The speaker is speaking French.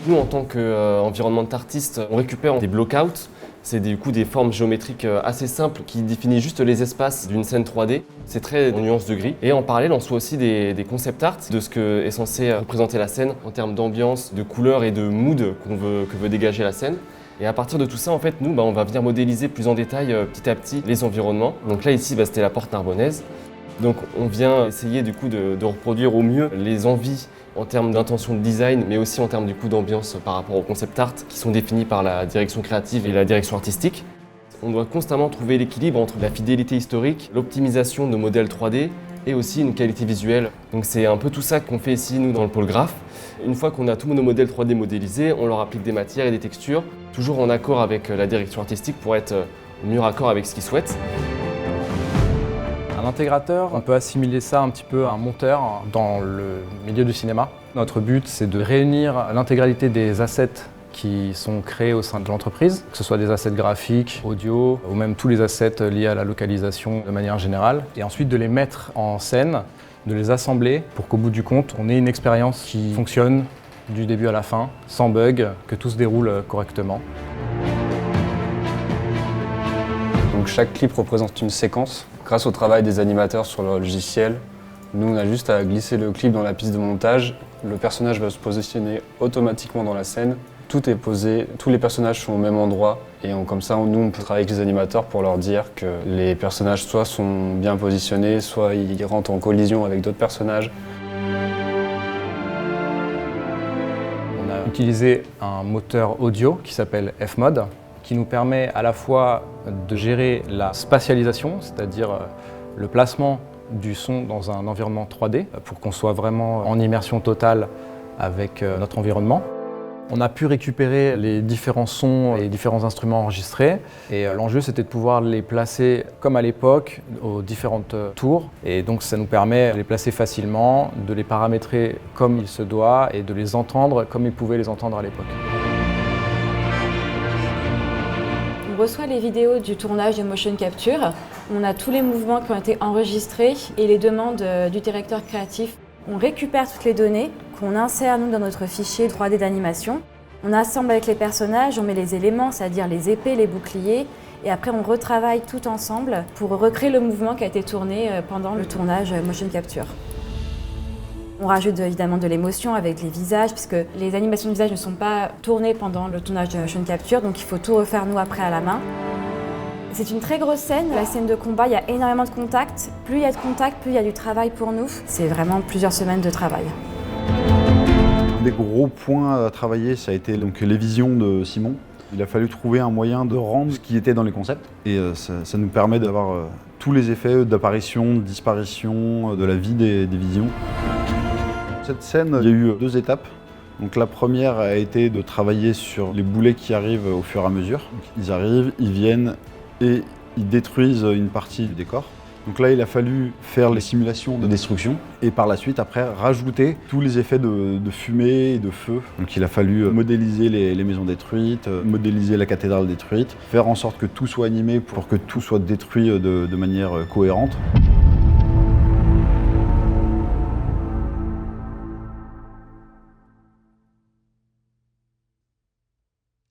Nous, en tant qu'environnement artiste, on récupère des blockouts. C'est du coup des formes géométriques assez simples qui définissent juste les espaces d'une scène 3D. C'est très en nuances de gris. Et en parallèle, on soit aussi des concept art de ce que est censé représenter la scène en termes d'ambiance, de couleurs et de mood que veut dégager la scène. Et à partir de tout ça, en fait, nous, on va venir modéliser plus en détail petit à petit les environnements. Donc là, ici, c'était la porte narbonnaise. Donc on vient essayer du coup de reproduire au mieux les envies en termes d'intention de design, mais aussi en termes du coup d'ambiance par rapport au concept art qui sont définis par la direction créative et la direction artistique. On doit constamment trouver l'équilibre entre la fidélité historique, l'optimisation de nos modèles 3D et aussi une qualité visuelle. Donc c'est un peu tout ça qu'on fait ici nous dans le pôle graphe. Une fois qu'on a tous nos modèles 3D modélisés, on leur applique des matières et des textures, toujours en accord avec la direction artistique pour être au mieux raccord avec ce qu'ils souhaitent. Un intégrateur, on peut assimiler ça un petit peu à un monteur dans le milieu du cinéma. Notre but, c'est de réunir l'intégralité des assets qui sont créés au sein de l'entreprise, que ce soit des assets graphiques, audio, ou même tous les assets liés à la localisation de manière générale, et ensuite de les mettre en scène, de les assembler pour qu'au bout du compte, on ait une expérience qui fonctionne du début à la fin, sans bug, que tout se déroule correctement. Donc chaque clip représente une séquence. Grâce au travail des animateurs sur le logiciel, nous on a juste à glisser le clip dans la piste de montage. Le personnage va se positionner automatiquement dans la scène. Tout est posé, tous les personnages sont au même endroit et comme ça, nous on peut travailler avec les animateurs pour leur dire que les personnages soit sont bien positionnés, soit ils rentrent en collision avec d'autres personnages. On a utilisé un moteur audio qui s'appelle Fmod, qui nous permet à la fois de gérer la spatialisation, c'est-à-dire le placement du son dans un environnement 3D pour qu'on soit vraiment en immersion totale avec notre environnement. On a pu récupérer les différents sons et les différents instruments enregistrés et l'enjeu c'était de pouvoir les placer comme à l'époque aux différentes tours et donc ça nous permet de les placer facilement, de les paramétrer comme il se doit et de les entendre comme ils pouvaient les entendre à l'époque. On reçoit les vidéos du tournage de motion capture, on a tous les mouvements qui ont été enregistrés et les demandes du directeur créatif. On récupère toutes les données qu'on insère nous dans notre fichier 3D d'animation. On assemble avec les personnages, on met les éléments, c'est-à-dire les épées, les boucliers, et après on retravaille tout ensemble pour recréer le mouvement qui a été tourné pendant le tournage motion capture. On rajoute évidemment de l'émotion avec les visages, puisque les animations de visage ne sont pas tournées pendant le tournage de motion capture, donc il faut tout refaire nous après à la main. C'est une très grosse scène, la scène de combat, il y a énormément de contacts. Plus il y a de contacts, plus il y a du travail pour nous. C'est vraiment plusieurs semaines de travail. Un des gros points à travailler, ça a été donc les visions de Simon. Il a fallu trouver un moyen de rendre ce qui était dans les concepts. Et ça nous permet d'avoir tous les effets d'apparition, de disparition, de la vie des visions. Cette scène, il y a eu 2 étapes. Donc la première a été de travailler sur les boulets qui arrivent au fur et à mesure. Donc, ils arrivent, ils viennent et ils détruisent une partie du décor. Donc là, il a fallu faire les simulations de destruction et par la suite, après, rajouter tous les effets de fumée et de feu. Donc il a fallu modéliser les maisons détruites, modéliser la cathédrale détruite, faire en sorte que tout soit animé pour que tout soit détruit de manière cohérente.